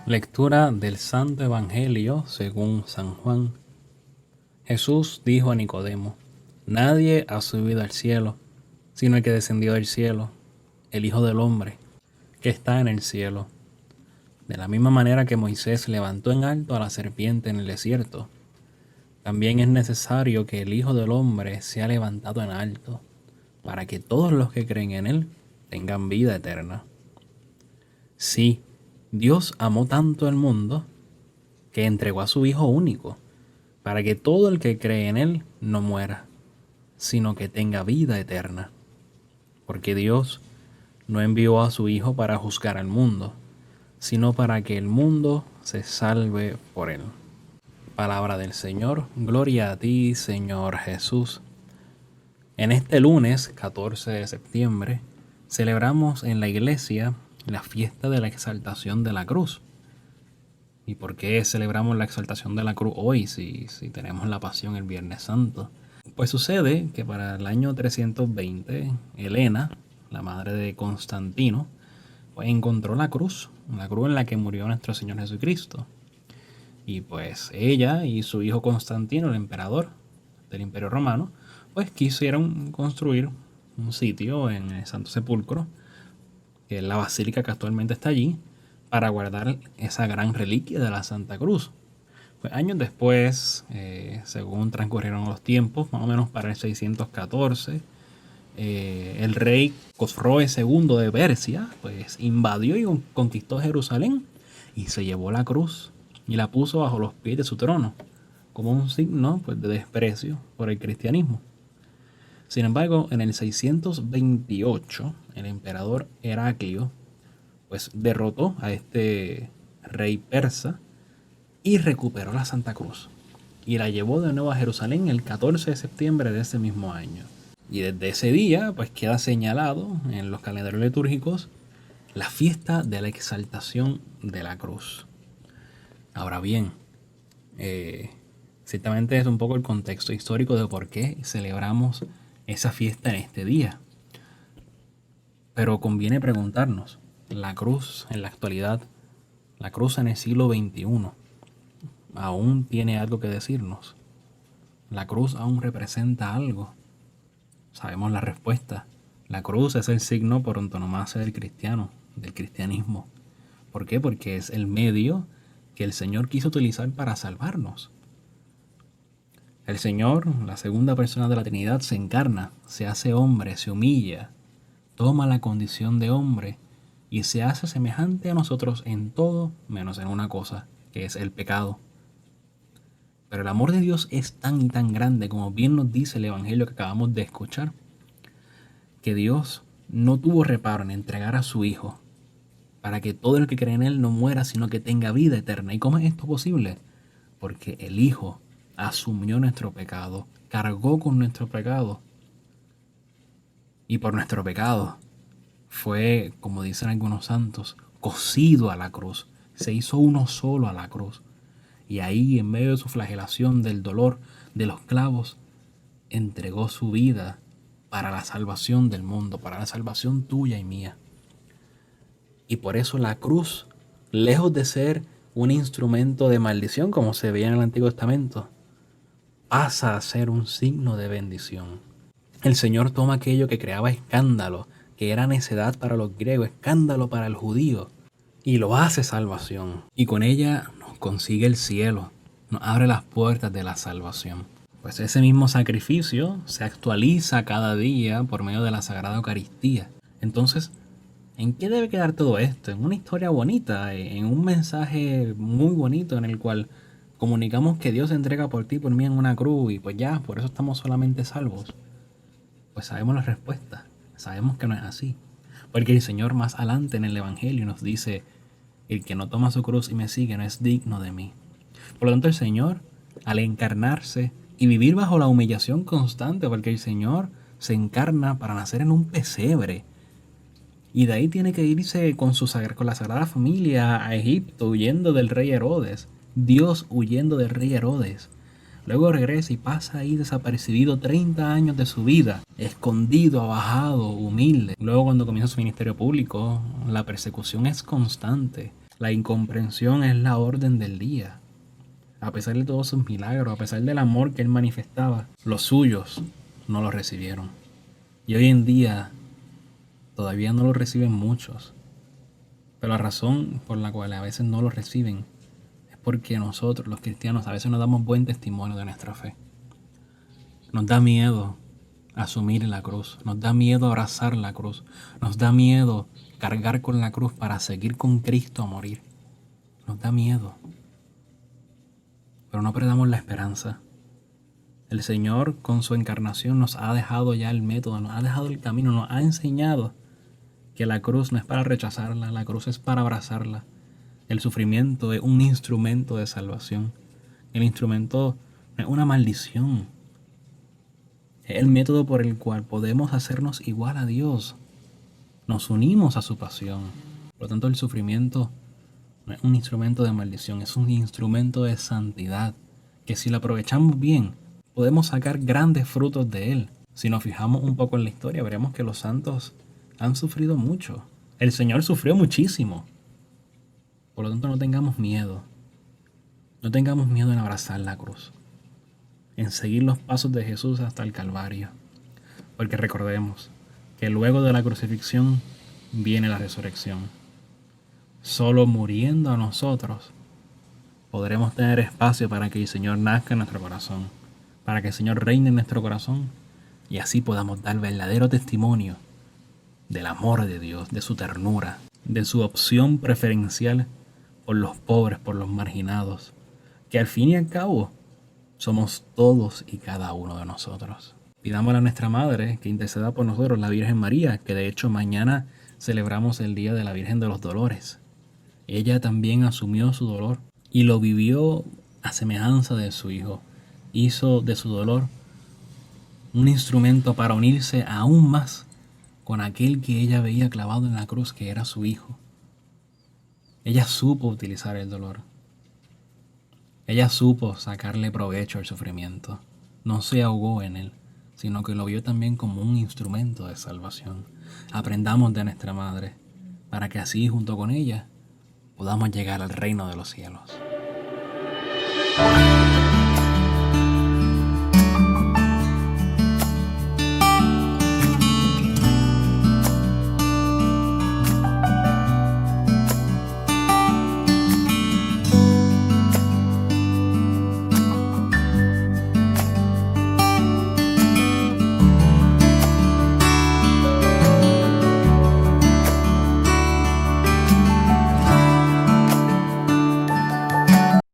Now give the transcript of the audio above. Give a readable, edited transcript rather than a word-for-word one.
Lectura del Santo Evangelio según San Juan. Jesús dijo a Nicodemo: Nadie ha subido al cielo, sino el que descendió del cielo, el Hijo del Hombre, que está en el cielo. De la misma manera que Moisés levantó en alto a la serpiente en el desierto, también es necesario que el Hijo del Hombre sea levantado en alto, para que todos los que creen en él tengan vida eterna. Sí, Dios amó tanto al mundo que entregó a su Hijo único, para que todo el que cree en él no muera, sino que tenga vida eterna. Porque Dios no envió a su Hijo para juzgar al mundo, sino para que el mundo se salve por él. Palabra del Señor, gloria a ti, Señor Jesús. En este lunes, 14 de septiembre, celebramos en la iglesia la fiesta de la exaltación de la cruz. ¿Y por qué celebramos la exaltación de la cruz hoy si tenemos la pasión el Viernes Santo? Pues sucede que para el año 320, Helena, la madre de Constantino, pues encontró la cruz en la que murió nuestro Señor Jesucristo. Y pues ella y su hijo Constantino, el emperador del Imperio Romano, pues quisieron construir un sitio en el Santo Sepulcro, que es la basílica que actualmente está allí, para guardar esa gran reliquia de la Santa Cruz. Pues años después, según transcurrieron los tiempos, más o menos para el 614, el rey Cosroe II de Persia pues invadió y conquistó Jerusalén y se llevó la cruz y la puso bajo los pies de su trono como un signo pues de desprecio por el cristianismo. Sin embargo, en el 628 el emperador Heraclio pues derrotó a este rey persa y recuperó la Santa Cruz y la llevó de nuevo a Jerusalén el 14 de septiembre de ese mismo año. Y desde ese día pues queda señalado en los calendarios litúrgicos la fiesta de la exaltación de la cruz. Ahora bien, ciertamente es un poco el contexto histórico de por qué celebramos esa fiesta en este día. Pero conviene preguntarnos, la cruz en la actualidad, la cruz en el siglo XXI, ¿aún tiene algo que decirnos? ¿La cruz aún representa algo? Sabemos la respuesta. La cruz es el signo por antonomasia del cristianismo. ¿Por qué? Porque es el medio que el Señor quiso utilizar para salvarnos. El Señor, la segunda persona de la Trinidad, se encarna, se hace hombre, se humilla, toma la condición de hombre y se hace semejante a nosotros en todo menos en una cosa, que es el pecado. Pero el amor de Dios es tan y tan grande, como bien nos dice el Evangelio que acabamos de escuchar, que Dios no tuvo reparo en entregar a su Hijo para que todo el que cree en Él no muera, sino que tenga vida eterna. ¿Y cómo es esto posible? Porque el Hijo asumió nuestro pecado, cargó con nuestro pecado. Y por nuestro pecado fue, como dicen algunos santos, cosido a la cruz. Se hizo uno solo a la cruz. Y ahí, en medio de su flagelación, del dolor, de los clavos, entregó su vida para la salvación del mundo, para la salvación tuya y mía. Y por eso la cruz, lejos de ser un instrumento de maldición, como se veía en el Antiguo Testamento, pasa a ser un signo de bendición. El Señor toma aquello que creaba escándalo, que era necedad para los griegos, escándalo para el judío, y lo hace salvación. Y con ella nos consigue el cielo, nos abre las puertas de la salvación. Pues ese mismo sacrificio se actualiza cada día por medio de la Sagrada Eucaristía. Entonces, ¿en qué debe quedar todo esto? En una historia bonita, en un mensaje muy bonito en el cual comunicamos que Dios se entrega por ti y por mí en una cruz y pues ya, por eso estamos solamente salvos. Pues sabemos la respuesta, sabemos que no es así. Porque el Señor más adelante en el Evangelio nos dice: el que no toma su cruz y me sigue no es digno de mí. Por lo tanto, el Señor, al encarnarse y vivir bajo la humillación constante, porque el Señor se encarna para nacer en un pesebre, y de ahí tiene que irse con la Sagrada Familia a Egipto, huyendo del rey Herodes. Dios huyendo del rey Herodes. Luego regresa y pasa ahí desapercibido 30 años de su vida, escondido, abajado, humilde. Luego, cuando comienza su ministerio público, la persecución es constante. La incomprensión es la orden del día. A pesar de todos sus milagros, a pesar del amor que Él manifestaba, los suyos no lo recibieron. Y hoy en día todavía no lo reciben muchos. Pero la razón por la cual a veces no lo reciben es porque nosotros, los cristianos, a veces no damos buen testimonio de nuestra fe. Nos da miedo asumir la cruz, nos da miedo abrazar la cruz, nos da miedo cargar con la cruz para seguir con Cristo a morir. Nos da miedo. Pero no perdamos la esperanza. El Señor con su encarnación nos ha dejado ya el método, nos ha dejado el camino, nos ha enseñado que la cruz no es para rechazarla, la cruz es para abrazarla. El sufrimiento es un instrumento de salvación. El instrumento no es una maldición. Es el método por el cual podemos hacernos igual a Dios. Nos unimos a su pasión. Por lo tanto, el sufrimiento no es un instrumento de maldición, es un instrumento de santidad, que si lo aprovechamos bien, podemos sacar grandes frutos de él. Si nos fijamos un poco en la historia, veremos que los santos han sufrido mucho. El Señor sufrió muchísimo. Por lo tanto, no tengamos miedo. No tengamos miedo en abrazar la cruz, en seguir los pasos de Jesús hasta el Calvario. Porque recordemos que luego de la crucifixión viene la resurrección. Solo muriendo a nosotros podremos tener espacio para que el Señor nazca en nuestro corazón, para que el Señor reine en nuestro corazón y así podamos dar verdadero testimonio del amor de Dios, de su ternura, de su opción preferencial por los pobres, por los marginados, que al fin y al cabo somos todos y cada uno de nosotros. Pidámosle a nuestra Madre que interceda por nosotros, la Virgen María, que de hecho mañana celebramos el Día de la Virgen de los Dolores. Ella también asumió su dolor y lo vivió a semejanza de su Hijo. Hizo de su dolor un instrumento para unirse aún más con aquel que ella veía clavado en la cruz, que era su Hijo. Ella supo utilizar el dolor. Ella supo sacarle provecho al sufrimiento. No se ahogó en él, sino que lo vio también como un instrumento de salvación. Aprendamos de nuestra Madre, para que así, junto con ella, podamos llegar al reino de los cielos.